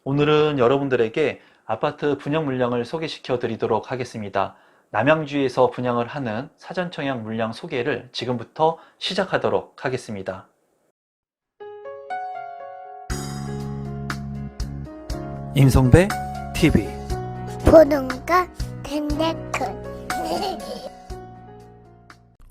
오늘은 여러분들에게 아파트 분양 물량을 소개시켜 드리도록 하겠습니다. 남양주에서 분양을 하는 사전청약 물량 소개를 지금부터 시작하도록 하겠습니다. 임성배 TV 보는가 텐데큰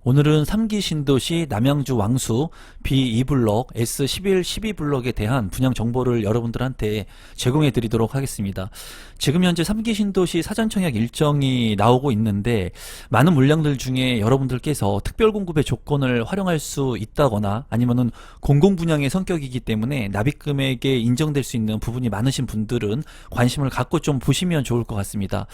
오늘은 3기 신도시 남양주 왕수 B2블록 S11, 12블록에 대한 분양 정보를 여러분들한테 제공해 드리도록 하겠습니다. 지금 현재 3기 신도시 사전청약 일정이 나오고 있는데 많은 물량들 중에 여러분들께서 특별공급의 조건을 활용할 수 있다거나 아니면은 공공분양의 성격이기 때문에 납입금액에 인정될 수 있는 부분이 많으신 분들은 관심을 갖고 좀 보시면 좋을 것 같습니다.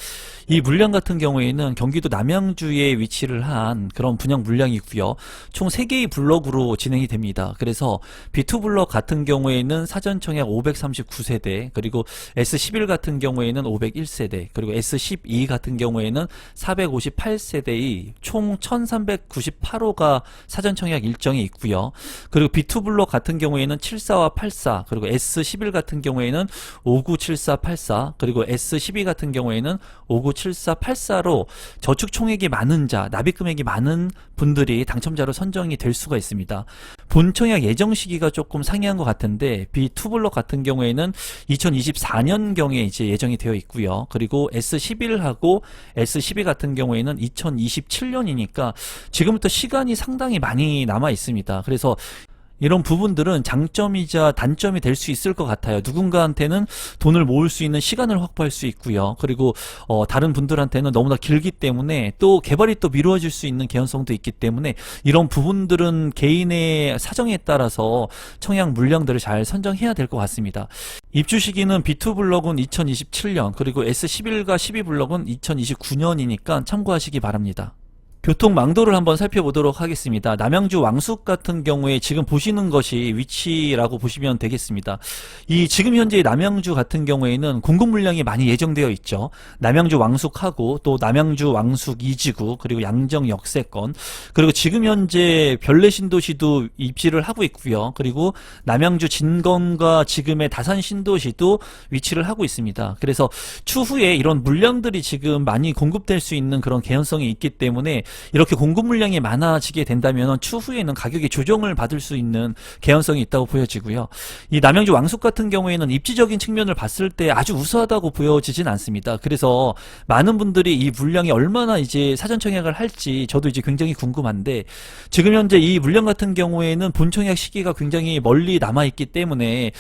이 물량 같은 경우에는 경기도 남양주에 위치를 한 그런 분양 물량이고요. 총 3개의 블록으로 진행이 됩니다. 그래서 B2블록 같은 경우에는 사전청약 539세대, 그리고 S11 같은 경우에는 501세대, 그리고 S12 같은 경우에는 458세대의 총 1398호가 사전청약 일정이 있고요. 그리고 B2블록 같은 경우에는 74와 84, 그리고 S11 같은 경우에는 5974, 84, 그리고 S12 같은 경우에는 5974, 84로 저축 총액이 많은 자, 납입금액이 많은 분들이 당첨자로 선정이 될 수가 있습니다. 본청약 예정 시기가 조금 상이한 것 같은데 B2블록 같은 경우에는 2024년경에 이제 예정이 되어 있고요. 그리고 S11하고 S12 같은 경우에는 2027년이니까 지금부터 시간이 상당히 많이 남아 있습니다. 그래서 이런 부분들은 장점이자 단점이 될 수 있을 것 같아요. 누군가한테는 돈을 모을 수 있는 시간을 확보할 수 있고요. 그리고 다른 분들한테는 너무나 길기 때문에 또 개발이 또 미루어질 수 있는 개연성도 있기 때문에 이런 부분들은 개인의 사정에 따라서 청약 물량들을 잘 선정해야 될 것 같습니다. 입주 시기는 B2블록은 2027년, 그리고 S11과 12블록은 2029년이니까 참고하시기 바랍니다. 교통망도를 한번 살펴보도록 하겠습니다. 남양주 왕숙 같은 경우에 지금 보시는 것이 위치라고 보시면 되겠습니다. 이 지금 현재 남양주 같은 경우에는 공급 물량이 많이 예정되어 있죠. 남양주 왕숙하고 또 남양주 왕숙 2지구, 그리고 양정 역세권, 그리고 지금 현재 별내 신도시도 입지를 하고 있고요. 그리고 남양주 진건과 지금의 다산 신도시도 위치를 하고 있습니다. 그래서 추후에 이런 물량들이 지금 많이 공급될 수 있는 그런 개연성이 있기 때문에 이렇게 공급 물량이 많아지게 된다면 추후에는 가격이 조정을 받을 수 있는 개연성이 있다고 보여지고요. 이 남양주 왕숙 같은 경우에는 입지적인 측면을 봤을 때 아주 우수하다고 보여지진 않습니다. 그래서 많은 분들이 이 물량이 얼마나 이제 사전청약을 할지 저도 이제 굉장히 궁금한데, 지금 현재 이 물량 같은 경우에는 본청약 시기가 굉장히 멀리 남아있기 때문에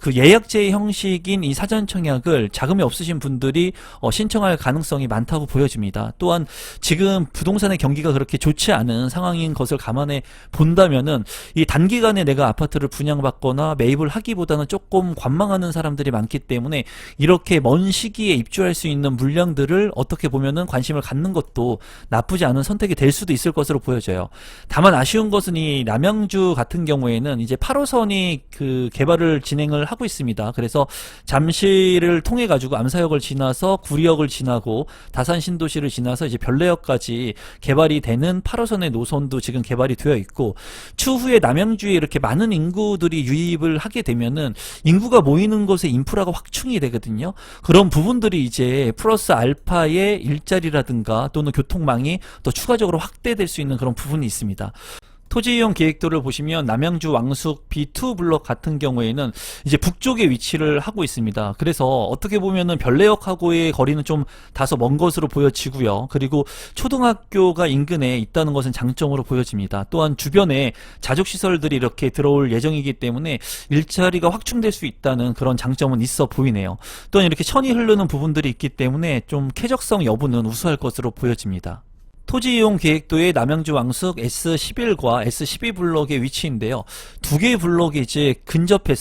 그 예약제 형식인 이 사전청약을 자금이 없으신 분들이 신청할 가능성이 많다고 보여집니다. 또한 지금 부동산의 경기가 그렇게 좋지 않은 상황인 것을 감안해 본다면은 이 단기간에 내가 아파트를 분양받거나 매입을 하기보다는 조금 관망하는 사람들이 많기 때문에 이렇게 먼 시기에 입주할 수 있는 물량들을 어떻게 보면은 관심을 갖는 것도 나쁘지 않은 선택이 될 수도 있을 것으로 보여져요. 다만 아쉬운 것은 이 남양주 같은 경우에는 이제 8호선이 그 개발을 진행을 하고 있습니다. 그래서 잠실을 통해 가지고 암사역을 지나서 구리역을 지나고 다산 신도시를 지나서 이제 별내역까지 개발이 되는 8호선의 노선도 지금 개발이 되어 있고, 추후에 남양주에 이렇게 많은 인구들이 유입을 하게 되면은 인구가 모이는 곳에 인프라가 확충이 되거든요. 그런 부분들이 이제 플러스 알파의 일자리라든가 또는 교통망이 또 추가적으로 확대될 수 있는 그런 부분이 있습니다. 토지 이용 계획도를 보시면 남양주 왕숙 B2블록 같은 경우에는 이제 북쪽에 위치를 하고 있습니다. 그래서 어떻게 보면은 별내역하고의 거리는 좀 다소 먼 것으로 보여지고요. 그리고 초등학교가 인근에 있다는 것은 장점으로 보여집니다. 또한 주변에 자족시설들이 이렇게 들어올 예정이기 때문에 일자리가 확충될 수 있다는 그런 장점은 있어 보이네요. 또한 이렇게 천이 흐르는 부분들이 있기 때문에 좀 쾌적성 여부는 우수할 것으로 보여집니다. 토지 이용 계획도의 남양주 왕숙 S11과 S12 블록의 위치인데요. 두 개의 블록이 이제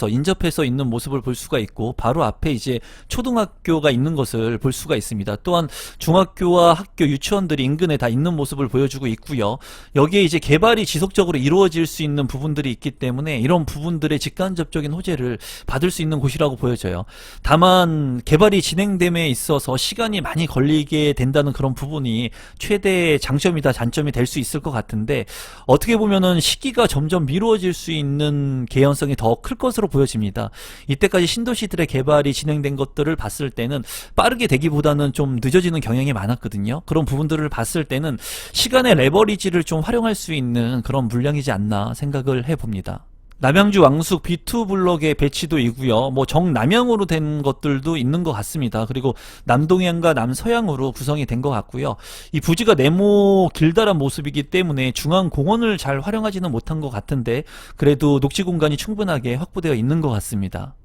인접해서 있는 모습을 볼 수가 있고, 바로 앞에 이제 초등학교가 있는 것을 볼 수가 있습니다. 또한 중학교와 학교, 유치원들이 인근에 다 있는 모습을 보여주고 있고요. 여기에 이제 개발이 지속적으로 이루어질 수 있는 부분들이 있기 때문에 이런 부분들의 직간접적인 호재를 받을 수 있는 곳이라고 보여져요. 다만 개발이 진행됨에 있어서 시간이 많이 걸리게 된다는 그런 부분이 최대의 장점이다 단점이 될 수 있을 것 같은데, 어떻게 보면은 시기가 점점 미루어질 수 있는 개연성이 더 클 것으로 보여집니다. 이때까지 신도시들의 개발이 진행된 것들을 봤을 때는 빠르게 되기보다는 좀 늦어지는 경향이 많았거든요. 그런 부분들을 봤을 때는 시간의 레버리지를 좀 활용할 수 있는 그런 물량이지 않나 생각을 해봅니다. 남양주 왕숙 B2 블럭의 배치도이고요. 뭐 정남향으로 된 것들도 있는 것 같습니다. 그리고 남동향과 남서향으로 구성이 된 것 같고요. 이 부지가 네모 길다란 모습이기 때문에 중앙 공원을 잘 활용하지는 못한 것 같은데, 그래도 녹지 공간이 충분하게 확보되어 있는 것 같습니다.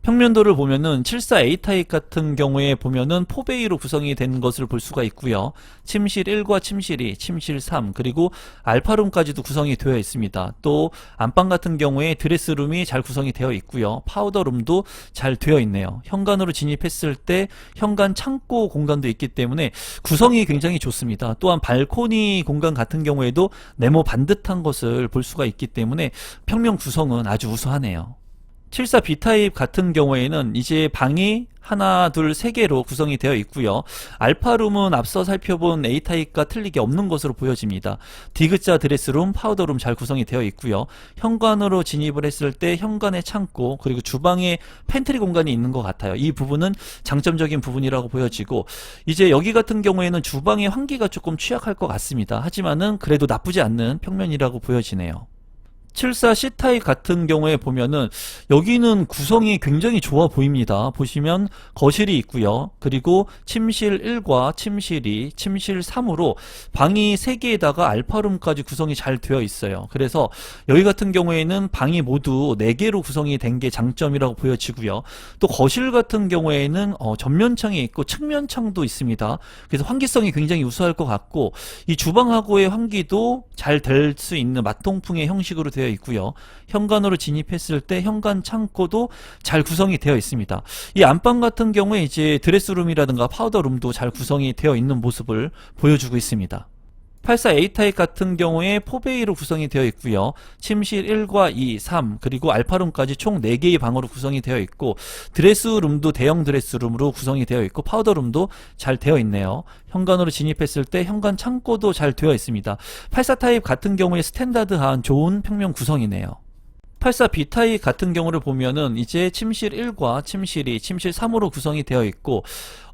평면도를 보면은 74A 타입 같은 경우에 보면은 포베이로 구성이 된 것을 볼 수가 있고요. 침실 1과 침실 2, 침실 3, 그리고 알파룸까지도 구성이 되어 있습니다. 또 안방 같은 경우에 드레스룸이 잘 구성이 되어 있고요. 파우더룸도 잘 되어 있네요. 현관으로 진입했을 때 현관 창고 공간도 있기 때문에 구성이 굉장히 좋습니다. 또한 발코니 공간 같은 경우에도 네모 반듯한 것을 볼 수가 있기 때문에 평면 구성은 아주 우수하네요. 74B 타입 같은 경우에는 이제 방이 하나, 둘, 세 개로 구성이 되어 있고요. 알파룸은 앞서 살펴본 A 타입과 틀리게 없는 것으로 보여집니다. 디귿자 드레스룸, 파우더룸 잘 구성이 되어 있고요. 현관으로 진입을 했을 때 현관의 창고, 그리고 주방에 팬트리 공간이 있는 것 같아요. 이 부분은 장점적인 부분이라고 보여지고, 이제 여기 같은 경우에는 주방의 환기가 조금 취약할 것 같습니다. 하지만은 그래도 나쁘지 않는 평면이라고 보여지네요. 74C 타입 같은 경우에 보면은 여기는 구성이 굉장히 좋아 보입니다. 보시면 거실이 있고요. 그리고 침실 1과 침실 2, 침실 3으로 방이 3개에다가 알파룸까지 구성이 잘 되어 있어요. 그래서 여기 같은 경우에는 방이 모두 4개로 구성이 된 게 장점이라고 보여지고요. 또 거실 같은 경우에는 전면창이 있고 측면창도 있습니다. 그래서 환기성이 굉장히 우수할 것 같고, 이 주방하고의 환기도 잘 될 수 있는 마통풍의 형식으로 되어 있고요. 현관으로 진입했을 때 현관 창고도 잘 구성이 되어 있습니다. 이 안방 같은 경우에 이제 드레스룸이라든가 파우더룸도 잘 구성이 되어 있는 모습을 보여주고 있습니다. 84A 타입 같은 경우에 포베이로 구성이 되어 있고요. 침실 1과 2, 3, 그리고 알파룸까지 총 4개의 방으로 구성이 되어 있고, 드레스룸도 대형 드레스룸으로 구성이 되어 있고, 파우더룸도 잘 되어 있네요. 현관으로 진입했을 때 현관 창고도 잘 되어 있습니다. 84 타입 같은 경우에 스탠다드한 좋은 평면 구성이네요. 84B 타입 같은 경우를 보면은 이제 침실 1과 침실 2, 침실 3으로 구성이 되어 있고,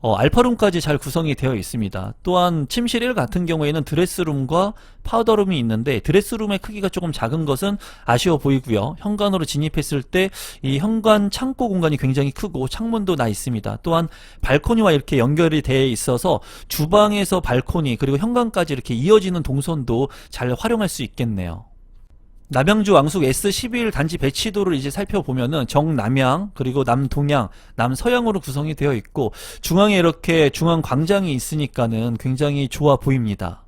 알파룸까지 잘 구성이 되어 있습니다. 또한 침실 1 같은 경우에는 드레스룸과 파우더룸이 있는데, 드레스룸의 크기가 조금 작은 것은 아쉬워 보이고요. 현관으로 진입했을 때 이 현관 창고 공간이 굉장히 크고 창문도 나 있습니다. 또한 발코니와 이렇게 연결이 되어 있어서 주방에서 발코니 그리고 현관까지 이렇게 이어지는 동선도 잘 활용할 수 있겠네요. 남양주 왕숙 S11 단지 배치도를 이제 살펴보면은 정남향, 그리고 남동향, 남서향으로 구성이 되어 있고, 중앙에 이렇게 중앙 광장이 있으니까는 굉장히 좋아 보입니다.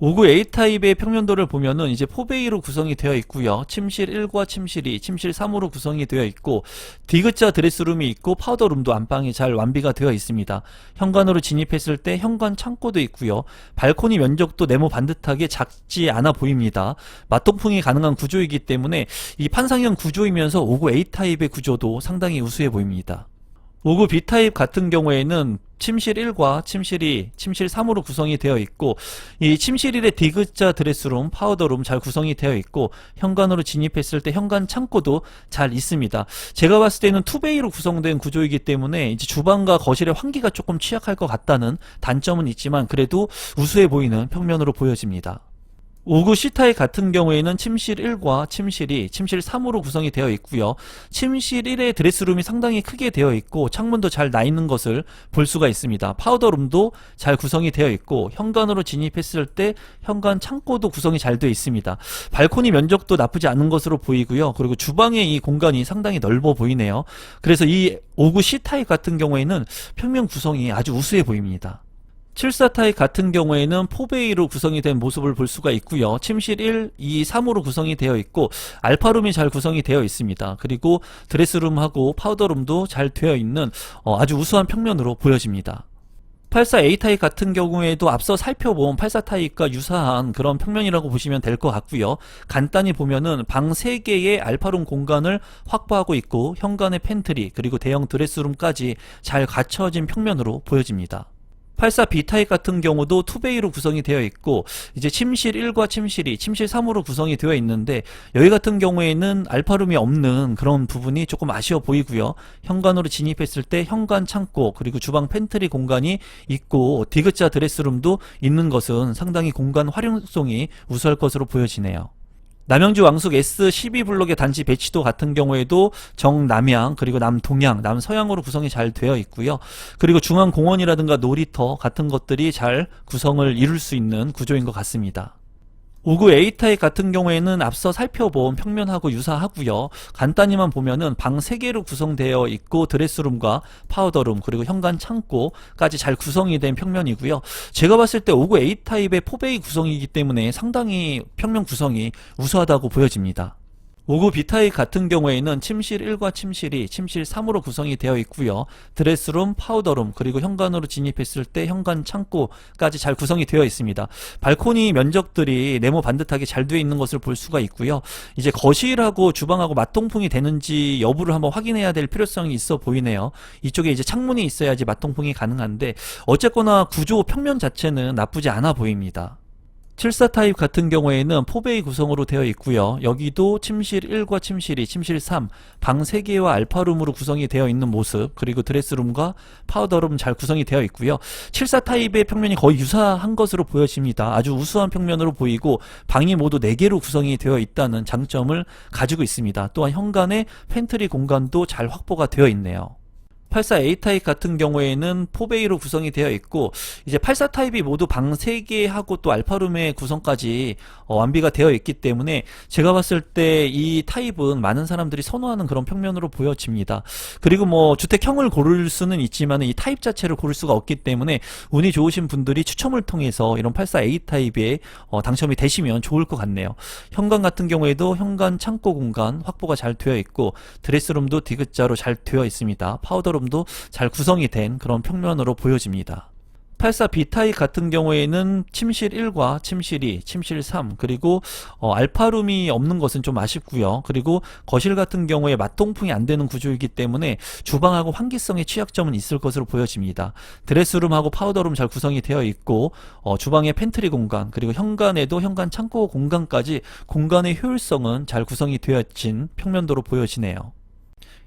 59A 타입의 평면도를 보면은 이제 포베이로 구성이 되어 있고요. 침실 1과 침실 2, 침실 3으로 구성이 되어 있고, 디귿자 드레스룸이 있고 파우더룸도 안방이 잘 완비가 되어 있습니다. 현관으로 진입했을 때 현관 창고도 있고요. 발코니 면적도 네모 반듯하게 작지 않아 보입니다. 맞통풍이 가능한 구조이기 때문에 이 판상형 구조이면서 59A 타입의 구조도 상당히 우수해 보입니다. 59B 타입 같은 경우에는 침실 1과 침실 2, 침실 3으로 구성이 되어 있고, 이 침실 1의 디귿자 드레스룸, 파우더룸 잘 구성이 되어 있고, 현관으로 진입했을 때 현관 창고도 잘 있습니다. 제가 봤을 때는 투베이로 구성된 구조이기 때문에 이제 주방과 거실의 환기가 조금 취약할 것 같다는 단점은 있지만, 그래도 우수해 보이는 평면으로 보여집니다. 59C 타입 같은 경우에는 침실 1과 침실 2, 침실 3으로 구성이 되어 있고요. 침실 1의 드레스룸이 상당히 크게 되어 있고 창문도 잘 나 있는 것을 볼 수가 있습니다. 파우더룸도 잘 구성이 되어 있고, 현관으로 진입했을 때 현관 창고도 구성이 잘 되어 있습니다. 발코니 면적도 나쁘지 않은 것으로 보이고요. 그리고 주방의 이 공간이 상당히 넓어 보이네요. 그래서 이 59C 타입 같은 경우에는 평면 구성이 아주 우수해 보입니다. 74 타입 같은 경우에는 포베이로 구성이 된 모습을 볼 수가 있고요. 침실 1, 2, 3으로 구성이 되어 있고, 알파룸이 잘 구성이 되어 있습니다. 그리고 드레스룸하고 파우더룸도 잘 되어 있는 아주 우수한 평면으로 보여집니다. 84A 타입 같은 경우에도 앞서 살펴본 84 타입과 유사한 그런 평면이라고 보시면 될 것 같고요. 간단히 보면은 방 3개의 알파룸 공간을 확보하고 있고, 현관의 팬트리 그리고 대형 드레스룸까지 잘 갖춰진 평면으로 보여집니다. 84 B타입 같은 경우도 투베이로 구성이 되어 있고 이제 침실 1과 침실 2, 침실 3으로 구성이 되어 있는데 여기 같은 경우에는 알파룸이 없는 그런 부분이 조금 아쉬워 보이고요. 현관으로 진입했을 때 현관 창고 그리고 주방 팬트리 공간이 있고 디귿자 드레스룸도 있는 것은 상당히 공간 활용성이 우수할 것으로 보여지네요. 남양주 왕숙 S12 블록의 단지 배치도 같은 경우에도 정남향 그리고 남동향, 남서향으로 구성이 잘 되어 있고요. 그리고 중앙 공원이라든가 놀이터 같은 것들이 잘 구성을 이룰 수 있는 구조인 것 같습니다. 59 A타입 같은 경우에는 앞서 살펴본 평면하고 유사하고요. 간단히만 보면은 방 3개로 구성되어 있고 드레스룸과 파우더룸 그리고 현관 창고까지 잘 구성이 된 평면이고요. 제가 봤을 때 59 A타입의 포베이 구성이기 때문에 상당히 평면 구성이 우수하다고 보여집니다. 59 B타입 같은 경우에는 침실 1과 침실 2, 침실 3으로 구성이 되어 있고요. 드레스룸, 파우더룸, 그리고 현관으로 진입했을 때 현관 창고까지 잘 구성이 되어 있습니다. 발코니 면적들이 네모 반듯하게 잘 되어 있는 것을 볼 수가 있고요. 이제 거실하고 주방하고 맞통풍이 되는지 여부를 한번 확인해야 될 필요성이 있어 보이네요. 이쪽에 이제 창문이 있어야지 맞통풍이 가능한데 어쨌거나 구조 평면 자체는 나쁘지 않아 보입니다. 74 타입 같은 경우에는 포베이 구성으로 되어 있고요. 여기도 침실 1과 침실 2, 침실 3, 방 3개와 알파룸으로 구성이 되어 있는 모습 그리고 드레스룸과 파우더룸 잘 구성이 되어 있고요. 74 타입의 평면이 거의 유사한 것으로 보여집니다. 아주 우수한 평면으로 보이고 방이 모두 4개로 구성이 되어 있다는 장점을 가지고 있습니다. 또한 현관에 팬트리 공간도 잘 확보가 되어 있네요. 84 A타입 같은 경우에는 포베이로 구성이 되어 있고 이제 84 타입이 모두 방 3개 하고 또 알파룸의 구성까지 완비가 되어 있기 때문에 제가 봤을 때 이 타입은 많은 사람들이 선호하는 그런 평면으로 보여집니다. 그리고 뭐 주택형을 고를 수는 있지만 이 타입 자체를 고를 수가 없기 때문에 운이 좋으신 분들이 추첨을 통해서 이런 84 A타입에 당첨이 되시면 좋을 것 같네요. 현관 같은 경우에도 현관 창고 공간 확보가 잘 되어 있고 드레스룸도 디귿자로 잘 되어 있습니다. 파우더룸 도 잘 구성이 된 그런 평면으로 보여집니다. 84 B타입 같은 경우에는 침실 1과 침실 2, 침실 3 그리고 알파룸이 없는 것은 좀 아쉽고요. 그리고 거실 같은 경우에 맞통풍이 안 되는 구조이기 때문에 주방하고 환기성의 취약점은 있을 것으로 보여집니다. 드레스룸하고 파우더룸 잘 구성이 되어 있고 주방의 팬트리 공간 그리고 현관에도 현관 창고 공간까지 공간의 효율성은 잘 구성이 되어진 평면도로 보여지네요.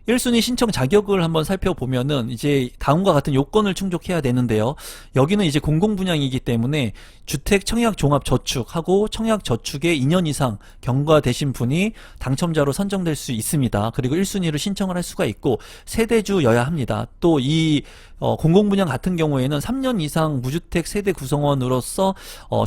1순위 신청 자격을 한번 살펴보면은 이제 다음과 같은 요건을 충족해야 되는데요. 여기는 이제 공공분양이기 때문에 주택 청약 종합 저축하고 청약 저축에 2년 이상 경과되신 분이 당첨자로 선정될 수 있습니다. 그리고 1순위를 신청을 할 수가 있고 세대주여야 합니다. 또 이 공공분양 같은 경우에는 3년 이상 무주택 세대 구성원으로서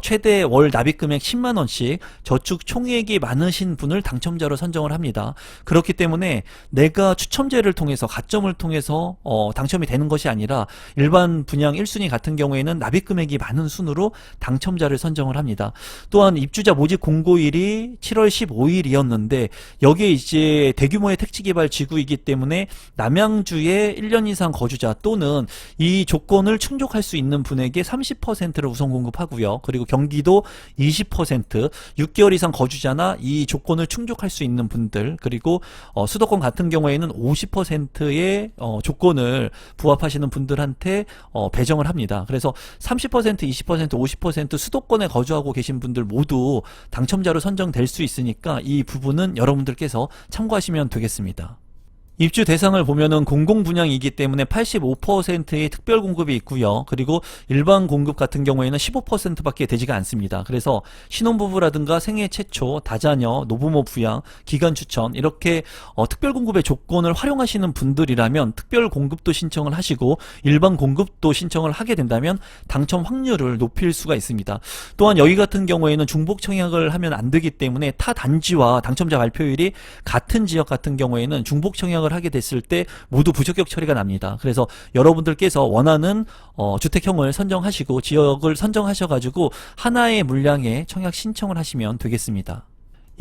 최대 월 납입금액 10만원씩 저축 총액이 많으신 분을 당첨자로 선정을 합니다. 그렇기 때문에 내가 추첨제를 통해서 가점을 통해서 당첨이 되는 것이 아니라 일반 분양 1순위 같은 경우에는 납입금액이 많은 순으로 당첨자를 선정을 합니다. 또한 입주자 모집 공고일이 7월 15일이었는데 여기에 이제 대규모의 택지개발 지구이기 때문에 남양주에 1년 이상 거주자 또는 이 조건을 충족할 수 있는 분에게 30%를 우선 공급하고요. 그리고 경기도 20%, 6개월 이상 거주자나 이 조건을 충족할 수 있는 분들 그리고 수도권 같은 경우에는 50%의 조건을 부합하시는 분들한테 배정을 합니다. 그래서 30%, 20%, 50% 수도권에 거주하고 계신 분들 모두 당첨자로 선정될 수 있으니까 이 부분은 여러분들께서 참고하시면 되겠습니다. 입주 대상을 보면은 공공분양이기 때문에 85%의 특별 공급이 있고요. 그리고 일반 공급 같은 경우에는 15%밖에 되지가 않습니다. 그래서 신혼부부라든가 생애 최초, 다자녀, 노부모 부양, 기간 추천 이렇게 특별 공급의 조건을 활용하시는 분들이라면 특별 공급도 신청을 하시고 일반 공급도 신청을 하게 된다면 당첨 확률을 높일 수가 있습니다. 또한 여기 같은 경우에는 중복 청약을 하면 안 되기 때문에 타 단지와 당첨자 발표일이 같은 지역 같은 경우에는 중복 청약을 하게 됐을 때 모두 부적격 처리가 납니다. 그래서 여러분들께서 원하는 주택형을 선정하시고 지역을 선정하셔가지고 하나의 물량의 청약 신청을 하시면 되겠습니다.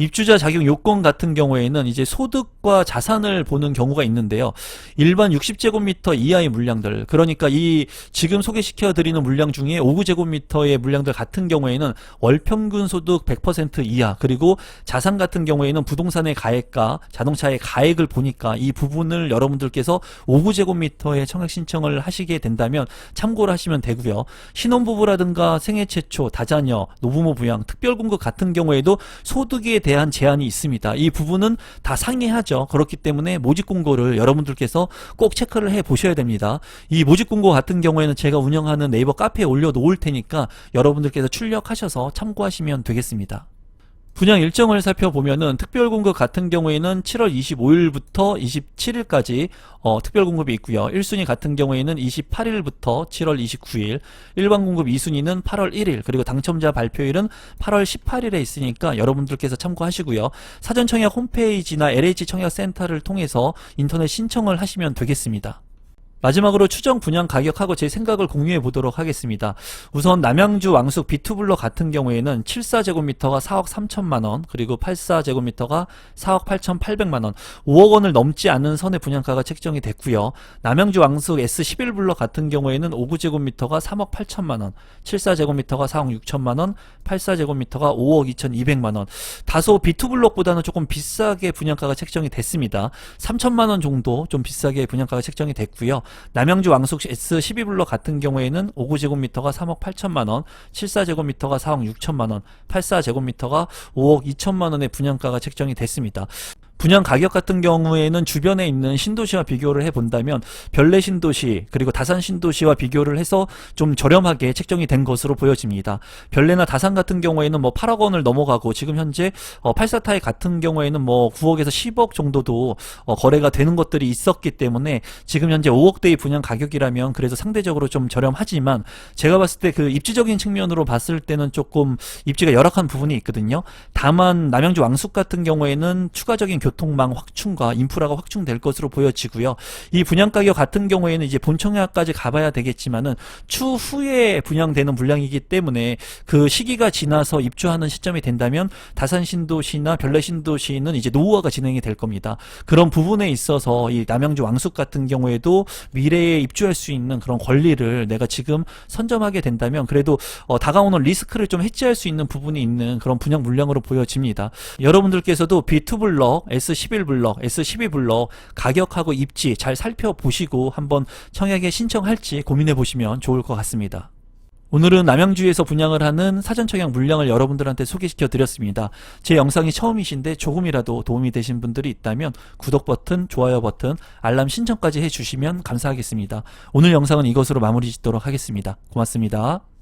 입주자 자격 요건 같은 경우에는 이제 소득과 자산을 보는 경우가 있는데요. 일반 60제곱미터 이하의 물량들, 그러니까 이 지금 소개시켜 드리는 물량 중에 59제곱미터의 물량들 같은 경우에는 월 평균 소득 100% 이하, 그리고 자산 같은 경우에는 부동산의 가액과 자동차의 가액을 보니까 이 부분을 여러분들께서 59제곱미터의 청약 신청을 하시게 된다면 참고를 하시면 되고요. 신혼부부라든가 생애 최초, 다자녀, 노부모 부양, 특별공급 같은 경우에도 소득에 대한 제한이 있습니다. 이 부분은 다 상이하죠. 그렇기 때문에 모집공고를 여러분들께서 꼭 체크를 해 보셔야 됩니다. 이 모집공고 같은 경우에는 제가 운영하는 네이버 카페에 올려 놓을 테니까 여러분들께서 출력하셔서 참고하시면 되겠습니다. 분양 일정을 살펴보면은 특별공급 같은 경우에는 7월 25일부터 27일까지 특별공급이 있고요. 1순위 같은 경우에는 28일부터 7월 29일, 일반공급 2순위는 8월 1일, 그리고 당첨자 발표일은 8월 18일에 있으니까 여러분들께서 참고하시고요. 사전청약 홈페이지나 LH청약센터를 통해서 인터넷 신청을 하시면 되겠습니다. 마지막으로 추정 분양 가격하고 제 생각을 공유해 보도록 하겠습니다. 우선 남양주 왕숙 B2블럭 같은 경우에는 74제곱미터가 4억 3천만원, 그리고 84제곱미터가 4억 8천8백만원, 5억 원을 넘지 않은 선의 분양가가 책정이 됐고요. 남양주 왕숙 S11블럭 같은 경우에는 59제곱미터가 3억 8천만원, 74제곱미터가 4억 6천만원, 84제곱미터가 5억 2천2백만원. 다소 B2블럭보다는 조금 비싸게 분양가가 책정이 됐습니다. 3천만원 정도 좀 비싸게 분양가가 책정이 됐고요. 남양주 왕숙 S12블럭 같은 경우에는 59제곱미터가 3억 8천만원, 74제곱미터가 4억 6천만원, 84제곱미터가 5억 2천만원의 분양가가 책정이 됐습니다. 분양 가격 같은 경우에는 주변에 있는 신도시와 비교를 해본다면 별내 신도시 그리고 다산 신도시와 비교를 해서 좀 저렴하게 책정이 된 것으로 보여집니다. 별내나 다산 같은 경우에는 뭐 8억 원을 넘어가고 지금 현재 84타입 같은 경우에는 뭐 9억에서 10억 정도도 거래가 되는 것들이 있었기 때문에 지금 현재 5억대의 분양 가격이라면 그래서 상대적으로 좀 저렴하지만 제가 봤을 때 그 입지적인 측면으로 봤을 때는 조금 입지가 열악한 부분이 있거든요. 다만 남양주 왕숙 같은 경우에는 추가적인 교통망 확충과 인프라가 확충될 것으로 보여지고요. 이 분양가격 같은 경우에는 이제 본청약까지 가봐야 되겠지만은 추후에 분양되는 물량이기 때문에 그 시기가 지나서 입주하는 시점이 된다면 다산신도시나 별내신도시는 이제 노후화가 진행이 될 겁니다. 그런 부분에 있어서 이 남양주 왕숙 같은 경우에도 미래에 입주할 수 있는 그런 권리를 내가 지금 선점하게 된다면 그래도 다가오는 리스크를 좀 해지할 수 있는 부분이 있는 그런 분양 물량으로 보여집니다. 여러분들께서도 B2블럭, S11블럭, S12블럭 가격하고 입지 잘 살펴보시고 한번 청약에 신청할지 고민해 보시면 좋을 것 같습니다. 오늘은 남양주에서 분양을 하는 사전청약 물량을 여러분들한테 소개시켜 드렸습니다. 제 영상이 처음이신데 조금이라도 도움이 되신 분들이 있다면 구독 버튼, 좋아요 버튼, 알람 신청까지 해주시면 감사하겠습니다. 오늘 영상은 이것으로 마무리 짓도록 하겠습니다. 고맙습니다.